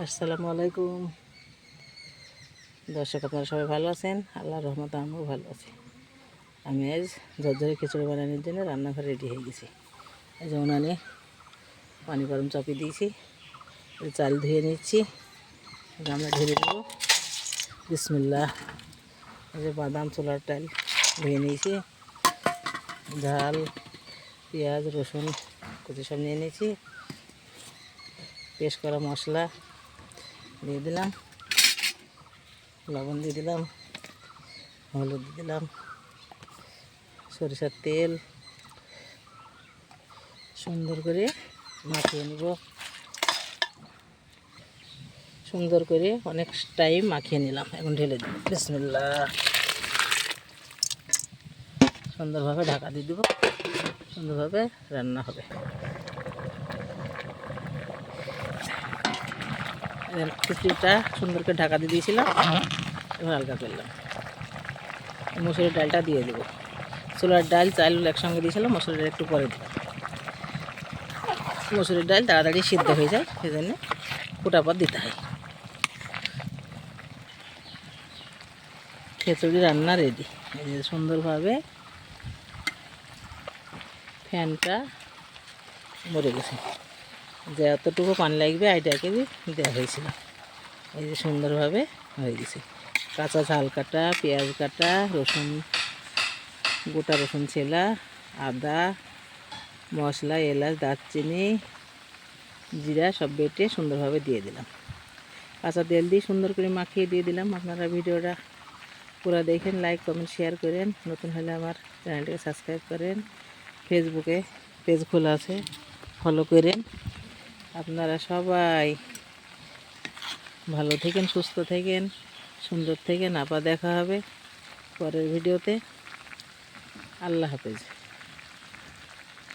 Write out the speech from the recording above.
আসসালামু আলাইকুম দর্শক, আপনারা সবাই ভালো আছেন? আল্লাহর রহমতে আমিও ভালো আছি। আমি আজ ঝরঝরে খিচুড়ি বানানোর জন্য রান্নাঘর রেডি হয়ে গেছি। এই যে উনানে পানি গরম চাপিয়ে দিয়েছি, চাল ধুয়ে নিচ্ছি, আমরা ঢেলে দেবো। বিসমিল্লাহ। এই যে বাদাম ছোলার ডাল ধুয়ে নিয়েছি, ঝাল পেঁয়াজ রসুন কুচি সব নিয়ে নিয়েছি, পেস্ট করা মশলা দিয়ে দিলাম, লবণ দিয়ে দিলাম, হলুদ দিয়ে দিলাম, সরিষার তেল সুন্দর করে মাখিয়ে নিব। সুন্দর করে অনেক টাইম মাখিয়ে নিলাম, এখন ঢেলে দেব। বিসমিল্লাহ। সুন্দরভাবে ঢাকা দিয়ে দেবো, সুন্দরভাবে রান্না হবে। খিচুড়িটা সুন্দর করে ঢাকা দিয়ে দিয়েছিলাম, এবার হালকা করলাম। মসুরের ডালটা দিয়ে দেবো। ছোলার ডাল চাল একসঙ্গে দিয়েছিলাম, মসুরের ডাল একটু পরে দিলাম। মসুরের ডাল তাড়াতাড়ি সিদ্ধ হয়ে যায়, সেই জন্য ফোটা পর দিতে হয়। খিচুড়ি রান্না রেডি। এই যে সুন্দরভাবে ফ্যানটা মরে গেছে, যে এতটুকু পানি লাগবে আইটাকে দেওয়া হয়েছিল। এই যে সুন্দরভাবে হয়ে গেছে। কাঁচা ঝাল কাটা, পেঁয়াজ কাটা, রসুন গোটা রসুন ছেলা, আদা মশলা, এলাচ দারচিনি জিরা সব বেটে সুন্দরভাবে দিয়ে দিলাম। কাঁচা তেল দিয়ে সুন্দর করে মাখিয়ে দিয়ে দিলাম। আপনারা ভিডিওটা পুরো দেখেন, লাইক কমেন্ট শেয়ার করেন। নতুন হলে আমার চ্যানেলটিকে সাবস্ক্রাইব করেন। ফেসবুকে পেজ খোলা আছে, ফলো করেন। আপনারা সবাই ভালো থাকেন, সুস্থ থাকেন, সুন্দর থাকেন। আবার দেখা হবে পরের ভিডিওতে। আল্লাহ হাফেজ।